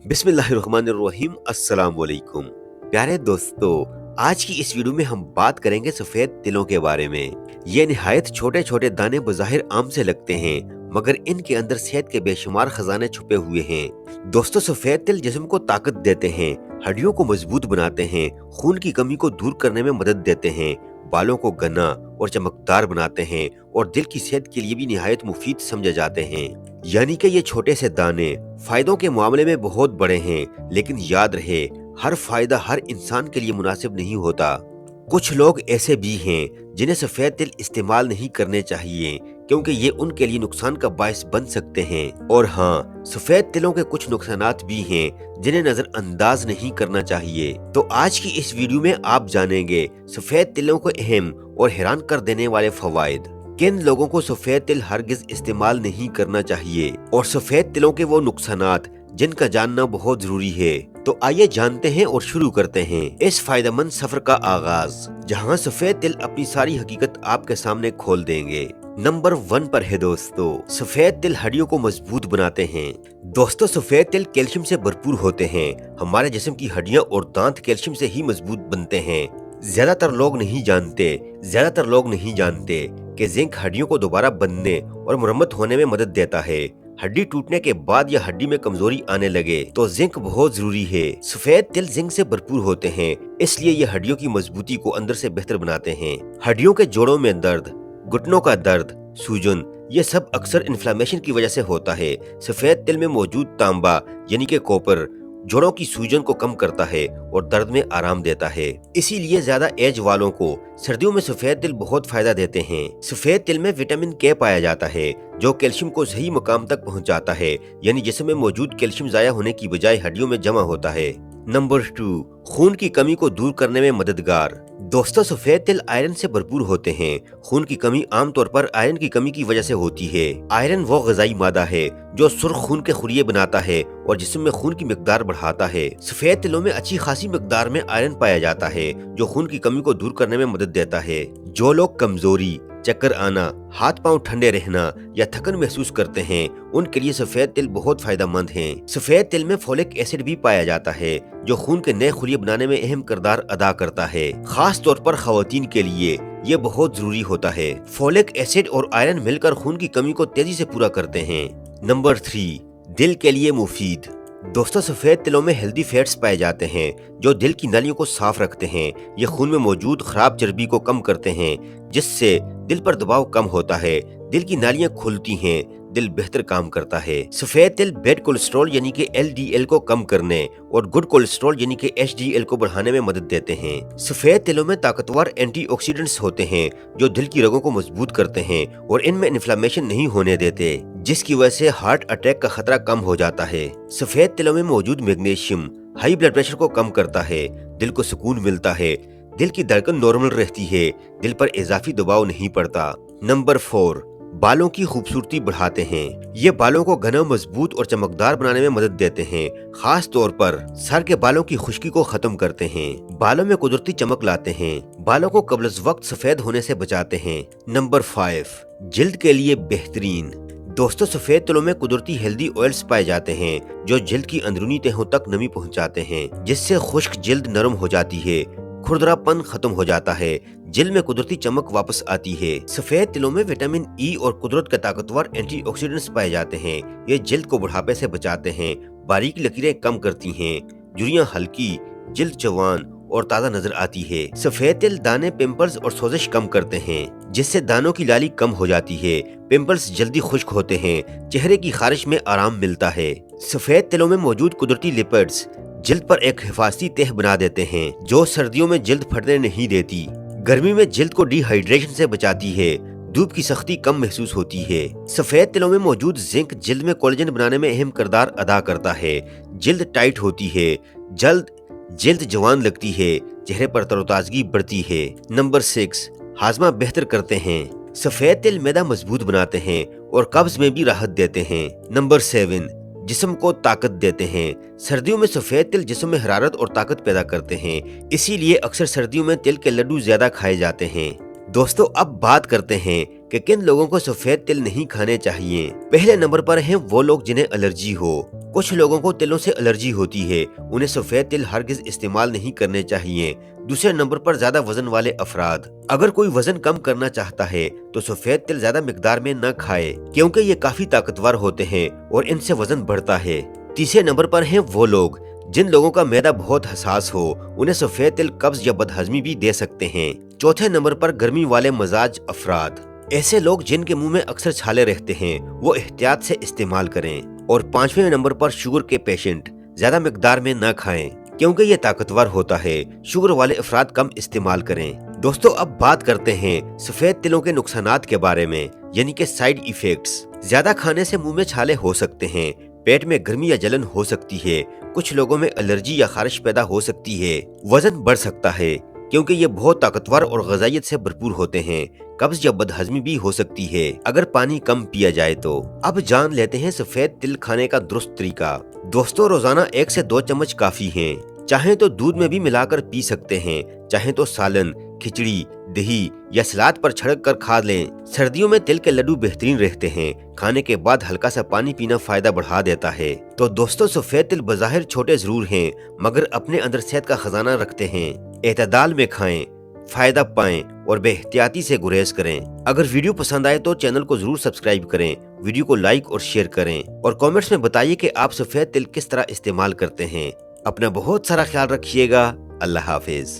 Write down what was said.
बिस्मिल्लाहिर्रहमानिर्रहीम। अस्सलाम वालेकुम। प्यारे दोस्तों, आज की इस वीडियो में हम बात करेंगे सफेद तिलों के बारे में। ये निहायत छोटे छोटे दाने बज़ाहिर आम से लगते हैं, मगर इनके अंदर सेहत के बेशुमार खजाने छुपे हुए हैं। दोस्तों, सफेद तिल जिस्म को ताकत देते हैं, हड्डियों को मजबूत बनाते हैं, खून की कमी को दूर करने में मदद देते हैं, बालों को घना और चमकदार बनाते हैं और दिल की सेहत के लिए भी निहायत मुफीद समझे जाते हैं। यानी कि ये छोटे से दाने फायदों के मामले में बहुत बड़े हैं, लेकिन याद रहे, हर फायदा हर इंसान के लिए मुनासिब नहीं होता। कुछ लोग ऐसे भी हैं जिन्हें सफेद तिल इस्तेमाल नहीं करने चाहिए, क्योंकि ये उनके लिए नुकसान का बायस बन सकते हैं। और हाँ, सफेद तिलों के कुछ नुकसानात भी हैं जिन्हें नजरअंदाज नहीं करना चाहिए। तो आज की इस वीडियो में आप जानेंगे सफेद तिलों के अहम और हैरान कर देने वाले फवाइद। किन लोगों को सफेद तिल हरगिज इस्तेमाल नहीं करना चाहिए, और सफेद तिलों के वो नुकसानात जिनका जानना बहुत जरूरी है। तो आइए जानते हैं और शुरू करते हैं इस फायदेमंद सफर का आगाज, जहां सफेद तिल अपनी सारी हकीकत आपके सामने खोल देंगे। नंबर 1 पर है दोस्तों, सफेद तिल हड्डियों को मजबूत बनाते हैं। दोस्तों, सफेद तिल कैल्शियम से भरपूर होते हैं। हमारे जिस्म की हड्डियां और दांत कैल्शियम से ही मजबूत बनते हैं। ज्यादातर लोग नहीं जानते कि जिंक हड्डियों को दोबारा बनने और मरम्मत होने में मदद देता है। हड्डी टूटने के बाद या हड्डी में कमजोरी आने लगे तो जिंक बहुत जरूरी है। सफेद तिल जिंक से भरपूर होते हैं, इसलिए ये हड्डियों की मजबूती को अंदर से बेहतर बनाते हैं। हड्डियों के जोड़ों में दर्द, घुटनों का दर्द, सूजन, ये सब अक्सर इन्फ्लेमेशन की वजह से होता है। सफेद तिल में मौजूद तांबा यानी कि कॉपर जोड़ों की सूजन को कम करता है और दर्द में आराम देता है। इसीलिए ज्यादा एज वालों को सर्दियों में सफेद तिल बहुत फायदा देते हैं। सफेद तिल में विटामिन के पाया जाता है, जो कैल्शियम को सही मुकाम तक पहुंचाता है, यानी जिस्म में मौजूद कैल्शियम जाया होने की बजाय हड्डियों में जमा होता है। नंबर 2, खून की कमी को दूर करने में मददगार। दोस्तों, सफेद तिल आयरन से भरपूर होते हैं। खून की कमी आमतौर पर आयरन की कमी की वजह से होती है। आयरन वो ग़िज़ाई मादा है जो सुर्ख खून के खुरिये बनाता है और जिस्म में खून की मिकदार बढ़ाता है। सफेद तिलों में अच्छी खासी मिकदार में आयरन पाया जाता है, जो खून की कमी को दूर करने में मदद देता है। जो लोग कमजोरी, चक्कर आना, हाथ पांव ठंडे रहना या थकन महसूस करते हैं, उनके लिए सफेद तिल बहुत फायदेमंद हैं। सफेद तिल में फोलिक एसिड भी पाया जाता है, जो खून के नए खुरिये बनाने में अहम किरदार अदा करता है। खास तौर पर खवातीन के लिए ये बहुत जरूरी होता है। फोलिक एसिड और आयरन मिलकर खून की कमी को तेजी से पूरा करते हैं। नंबर 3, दिल के लिए मुफीद। दोस्तों, सफेद तिलों में हेल्दी फैट्स पाए जाते हैं, जो दिल की नालियों को साफ रखते हैं। ये खून में मौजूद खराब चर्बी को कम करते हैं, जिससे दिल पर दबाव कम होता है, दिल की नालियां खुलती हैं, दिल बेहतर काम करता है। सफेद तिल बैड कोलेस्ट्रॉल यानी कि LDL को कम करने और गुड कोलेस्ट्रॉल यानी कि HDL को बढ़ाने में मदद देते हैं। सफेद तिलों में ताकतवर एंटीऑक्सीडेंट्स होते हैं, जो दिल की रगों को मजबूत करते हैं और इनमें इन्फ्लेमेशन नहीं होने देते, जिसकी वजह से हार्ट अटैक का खतरा कम हो जाता है। सफेद तिलों में मौजूद मैग्नीशियम हाई ब्लड प्रेशर को कम करता है, दिल को सुकून मिलता है, दिल की धड़कन नॉर्मल रहती है, दिल पर इजाफी दबाव नहीं पड़ता। नंबर 4, बालों की खूबसूरती बढ़ाते हैं। ये बालों को घना, मजबूत और चमकदार बनाने में मदद देते हैं। खास तौर पर सर के बालों की खुश्की को खत्म करते हैं, बालों में कुदरती चमक लाते हैं, बालों को कबल वक्त सफेद होने से बचाते हैं। नंबर 5, जिल्द के लिए बेहतरीन। दोस्तों, सफेद तिलों में कुदरती हेल्दी ऑयल्स पाए जाते हैं, जो जिल्द की अंदरूनी तहों तक नमी पहुंचाते हैं, जिससे खुश्क जिल्द नरम हो जाती है, खुरदरापन खत्म हो जाता है, जिल्द में कुदरती चमक वापस आती है। सफेद तिलों में विटामिन E और कुदरत के ताकतवर एंटीऑक्सीडेंट्स पाए जाते हैं। ये जिल्द को बुढ़ापे से बचाते हैं, बारीक लकीरें कम करती हैं, झुर्रियां हल्की, जिल्द जवान और ताज़ा नजर आती है। सफेद तिल दाने, पिंपल्स और सोजिश कम करते हैं, जिससे दानों की लाली कम हो जाती है, पिंपल्स जल्दी खुश्क होते हैं, चेहरे की खारिश में आराम मिलता है। सफेद तिलों में मौजूद कुदरती लिपिड्स जिल्द पर एक हिफाजती तह बना देते हैं, जो सर्दियों में जिल्द फटने नहीं देती, गर्मी में जिल्द को डिहाइड्रेशन से बचाती है, धूप की सख्ती कम महसूस होती है। सफेद तिलों में मौजूद जिंक जिल्द में कोलेजन बनाने में अहम किरदार अदा करता है, जिल्द टाइट होती है, जिल्द जवान लगती है, चेहरे पर तरोताजगी बढ़ती है। नंबर 6, हाजमा बेहतर करते हैं। सफेद तिल मैदा मजबूत बनाते हैं और कब्ज में भी राहत देते हैं। नंबर 7, जिस्म को ताकत देते हैं। सर्दियों में सफेद तिल जिस्म में हरारत और ताकत पैदा करते हैं, इसीलिए अक्सर सर्दियों में तिल के लड्डू ज्यादा खाए जाते हैं। दोस्तों, अब बात करते हैं कि किन लोगों को सफेद तिल नहीं खाने चाहिए। पहले नंबर पर हैं वो लोग जिन्हें एलर्जी हो। कुछ लोगों को तिलों से एलर्जी होती है, उन्हें सफेद तिल हरगिज इस्तेमाल नहीं करने चाहिए। दूसरे नंबर पर ज्यादा वजन वाले अफराद। अगर कोई वजन कम करना चाहता है तो सफेद तिल ज्यादा मिकदार में न खाए, क्योंकि ये काफी ताकतवर होते हैं और इनसे वजन बढ़ता है। तीसरे नंबर पर हैं वो लोग जिन लोगों का मैदा बहुत हसास हो, उन्हें सफेद तिल कब्ज या बदहजमी भी दे सकते हैं। चौथे नंबर पर गर्मी वाले मजाज अफराद। ऐसे लोग जिनके मुंह में अक्सर छाले रहते हैं वो एहतियात से इस्तेमाल करें। और पांचवें नंबर पर शुगर के पेशेंट ज्यादा मिकदार में न खाएं, क्योंकि ये ताकतवर होता है। शुगर वाले अफराद कम इस्तेमाल करें। दोस्तों, अब बात करते हैं सफेद तिलों के नुकसानात के बारे में, यानी कि साइड इफेक्ट्स। ज्यादा खाने से मुंह में छाले हो सकते हैं, पेट में गर्मी या जलन हो सकती है, कुछ लोगों में एलर्जी या खारिश पैदा हो सकती है, वजन बढ़ सकता है क्योंकि ये बहुत ताकतवर और ग़िज़ाइयत से भरपूर होते हैं, कब्ज या बदहजमी भी हो सकती है अगर पानी कम पिया जाए तो। अब जान लेते हैं सफेद तिल खाने का दुरुस्त तरीका। दोस्तों, रोजाना 1 से 2 चम्मच काफी हैं। चाहे तो दूध में भी मिलाकर पी सकते हैं, चाहे तो सालन, खिचड़ी, दही या सलाद पर छिड़क कर खा लें। सर्दियों में तिल के लड्डू बेहतरीन रहते हैं। खाने के बाद हल्का सा पानी पीना फायदा बढ़ा देता है। तो दोस्तों, सफेद तिल बज़ाहिर छोटे जरूर हैं, मगर अपने अंदर सेहत का खजाना रखते हैं। एतदाल में खाएं, फायदा पाएं और बेहतियाती से गुरेज करें। अगर वीडियो पसंद आए तो चैनल को जरूर सब्सक्राइब करें, वीडियो को लाइक और शेयर करें और कमेंट्स में बताइए कि आप सफेद तिल किस तरह इस्तेमाल करते हैं। अपना बहुत सारा ख्याल रखिएगा। अल्लाह हाफिज।